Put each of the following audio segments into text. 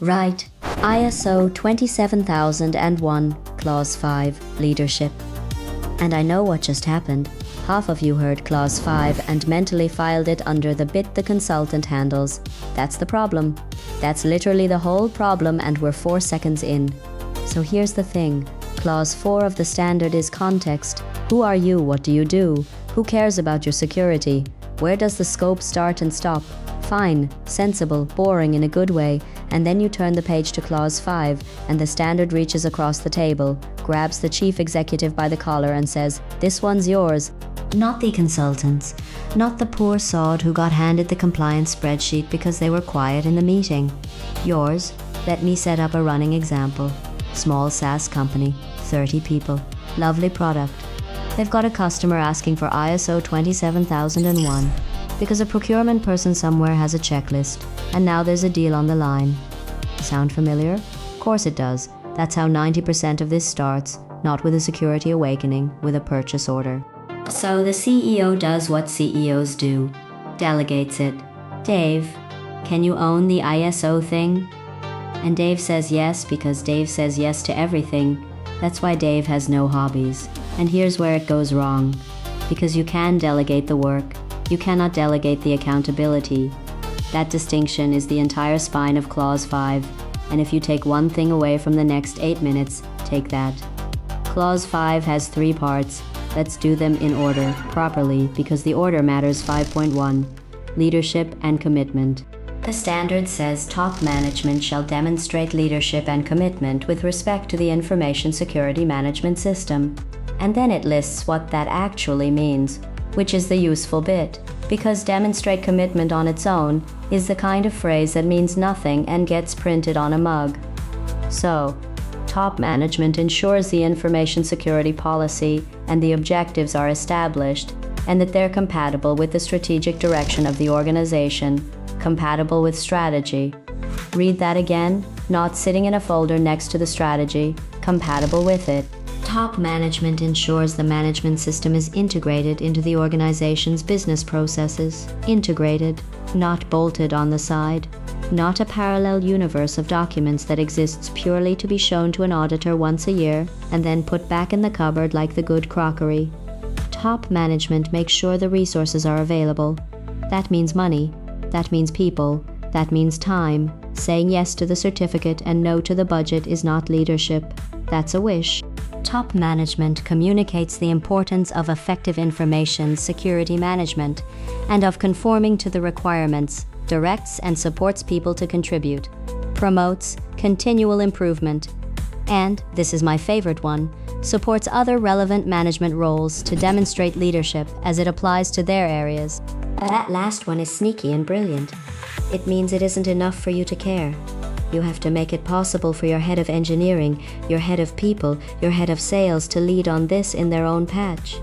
Right. ISO 27001, Clause 5, Leadership. And I know what just happened. Half of you heard Clause 5 and mentally filed it under the bit the consultant handles. That's the problem. That's literally the whole problem, and we're 4 seconds in. So here's the thing. Clause 4 of the standard is context. Who are you? What do you do? Who cares about your security? Where does the scope start and stop? Fine, sensible, boring in a good way, and then you turn the page to Clause 5, and the standard reaches across the table, grabs the chief executive by the collar and says, "This one's yours." Not the consultants, not the poor sod who got handed the compliance spreadsheet because they were quiet in the meeting. Yours. Let me set up a running example. Small SaaS company, 30 people, lovely product. They've got a customer asking for ISO 27001 because a procurement person somewhere has a checklist, and now there's a deal on the line. Sound familiar? Of course it does. That's how 90% of this starts, not with a security awakening, with a purchase order. So the CEO does what CEOs do, delegates it. Dave, can you own the ISO thing? And Dave says yes because Dave says yes to everything. That's why Dave has no hobbies. And here's where it goes wrong. Because you can delegate the work, you cannot delegate the accountability. That distinction is the entire spine of Clause 5, and if you take one thing away from the next 8 minutes, take that. Clause 5 has 3 parts. Let's do them in order, properly, because the order matters. 5.1, Leadership and Commitment. The standard says top management shall demonstrate leadership and commitment with respect to the information security management system. And then it lists what that actually means, which is the useful bit, because demonstrate commitment on its own is the kind of phrase that means nothing and gets printed on a mug. So, top management ensures the information security policy and the objectives are established, and that they're compatible with the strategic direction of the organization, compatible with strategy. Read that again, not sitting in a folder next to the strategy, compatible with it. Top management ensures the management system is integrated into the organization's business processes. Integrated, not bolted on the side. Not a parallel universe of documents that exists purely to be shown to an auditor once a year and then put back in the cupboard like the good crockery. Top management makes sure the resources are available. That means money. That means people. That means time. Saying yes to the certificate and no to the budget is not leadership. That's a wish. Top management communicates the importance of effective information security management and of conforming to the requirements, directs and supports people to contribute, promotes continual improvement, and, this is my favorite one, supports other relevant management roles to demonstrate leadership as it applies to their areas. That last one is sneaky and brilliant. It means it isn't enough for you to care. You have to make it possible for your head of engineering, your head of people, your head of sales to lead on this in their own patch.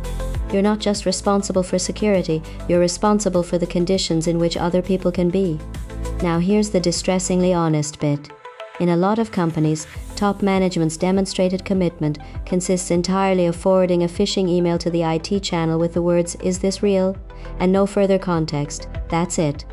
You're not just responsible for security, you're responsible for the conditions in which other people can be. Now here's the distressingly honest bit. In a lot of companies, top management's demonstrated commitment consists entirely of forwarding a phishing email to the IT channel with the words, "Is this real?" and no further context. That's it.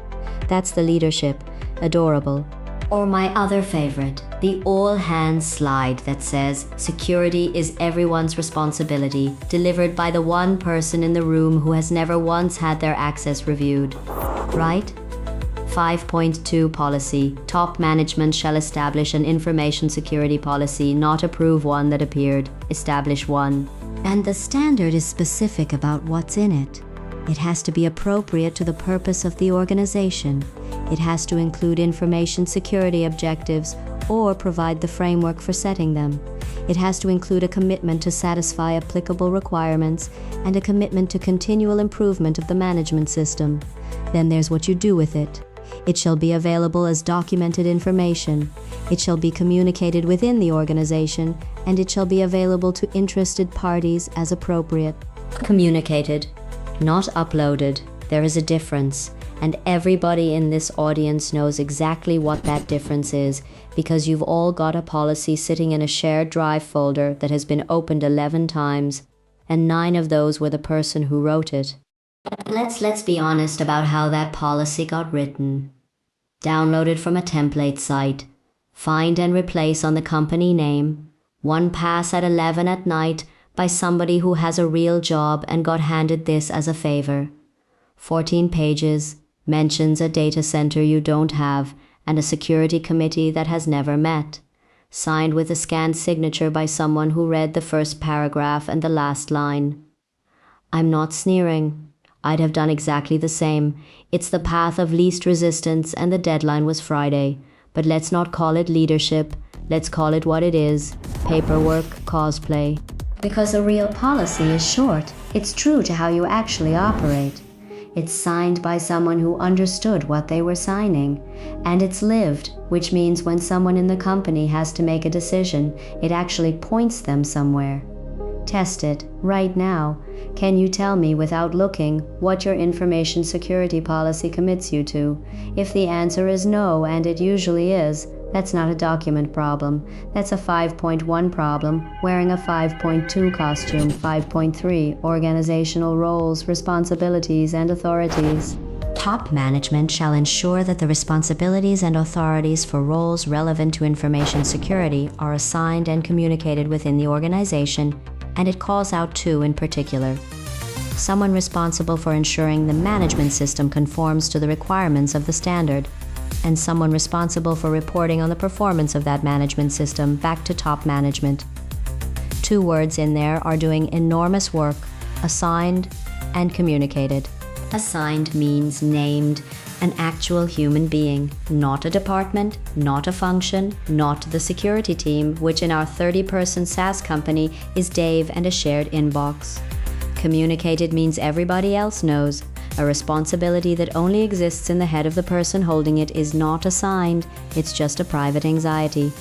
That's the leadership. Adorable. Or my other favorite, the all-hands slide that says, "Security is everyone's responsibility," delivered by the one person in the room who has never once had their access reviewed. Right? 5.2 policy. Top management shall establish an information security policy, not approve one that appeared. Establish one. And the standard is specific about what's in it. It has to be appropriate to the purpose of the organization. It has to include information security objectives or provide the framework for setting them. It has to include a commitment to satisfy applicable requirements and a commitment to continual improvement of the management system. Then there's what you do with it. It shall be available as documented information. It shall be communicated within the organization, and it shall be available to interested parties as appropriate. Communicated, not uploaded. There is a difference. And everybody in this audience knows exactly what that difference is, because you've all got a policy sitting in a shared drive folder that has been opened 11 times, and 9 of those were the person who wrote it. Let's be honest about how that policy got written. Downloaded from a template site, Find and replace on the company name. One pass at 11 at night by somebody who has a real job and got handed this as a favor. 14 pages, mentions a data center you don't have and a security committee that has never met. Signed with a scanned signature by someone who read the first paragraph and the last line. I'm not sneering. I'd have done exactly the same. It's the path of least resistance and the deadline was Friday. But let's not call it leadership. Let's call it what it is. Paperwork, cosplay. Because a real policy is short. It's true to how you actually operate. It's signed by someone who understood what they were signing. And it's lived, which means when someone in the company has to make a decision, it actually points them somewhere. Test it, right now. Can you tell me without looking what your information security policy commits you to? If the answer is no, and it usually is, that's not a document problem. That's a 5.1 problem, wearing a 5.2 costume. 5.3, organizational roles, responsibilities, and authorities. Top management shall ensure that the responsibilities and authorities for roles relevant to information security are assigned and communicated within the organization, and it calls out two in particular. Someone responsible for ensuring the management system conforms to the requirements of the standard, and someone responsible for reporting on the performance of that management system back to top management. Two words in there are doing enormous work: assigned and communicated. Assigned means named, an actual human being, not a department, not a function, not the security team, which in our 30-person SaaS company is Dave and a shared inbox. Communicated means everybody else knows. A responsibility that only exists in the head of the person holding it is not assigned, it's just a private anxiety.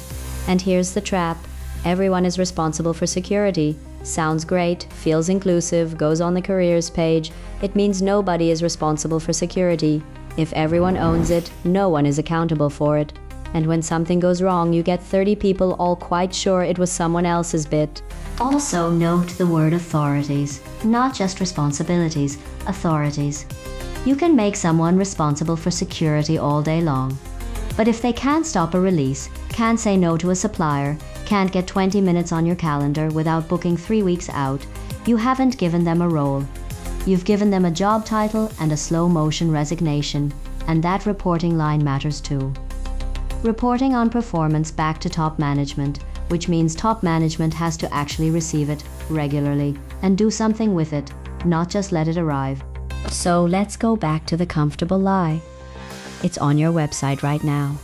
And here's the trap. Everyone is responsible for security. Sounds great, feels inclusive, goes on the careers page. It means nobody is responsible for security. If everyone owns it, no one is accountable for it. And when something goes wrong, you get 30 people all quite sure it was someone else's bit. Also note the word authorities, not just responsibilities, authorities. You can make someone responsible for security all day long. But if they can't stop a release, can't say no to a supplier, can't get 20 minutes on your calendar without booking 3 weeks out, you haven't given them a role. You've given them a job title and a slow-motion resignation, and that reporting line matters too. Reporting on performance back to top management, which means top management has to actually receive it regularly and do something with it, not just let it arrive. So let's go back to the comfortable lie. It's on your website right now.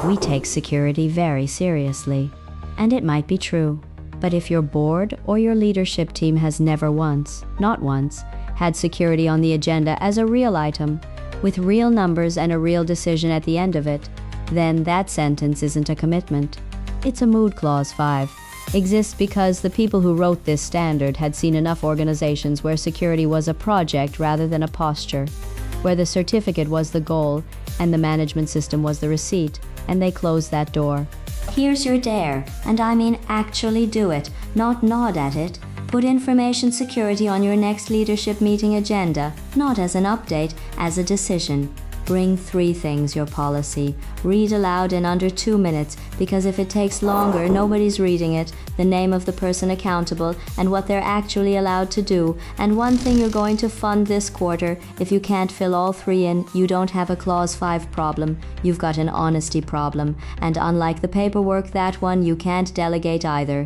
We take security very seriously. And it might be true. But if your board or your leadership team has never once, not once, had security on the agenda as a real item, with real numbers and a real decision at the end of it, then that sentence isn't a commitment. It's a mood clause 5. Exists because the people who wrote this standard had seen enough organizations where security was a project rather than a posture, where the certificate was the goal and the management system was the receipt, and they closed that door. Here's your dare, and I mean actually do it, not nod at it. Put information security on your next leadership meeting agenda, not as an update, as a decision. Bring 3 things your policy. Read aloud in under 2 minutes, because if it takes longer, nobody's reading it, the name of the person accountable, and what they're actually allowed to do. And one thing you're going to fund this quarter, if you can't fill all 3 in, you don't have a clause 5 problem. You've got an honesty problem. And unlike the paperwork, that one you can't delegate either.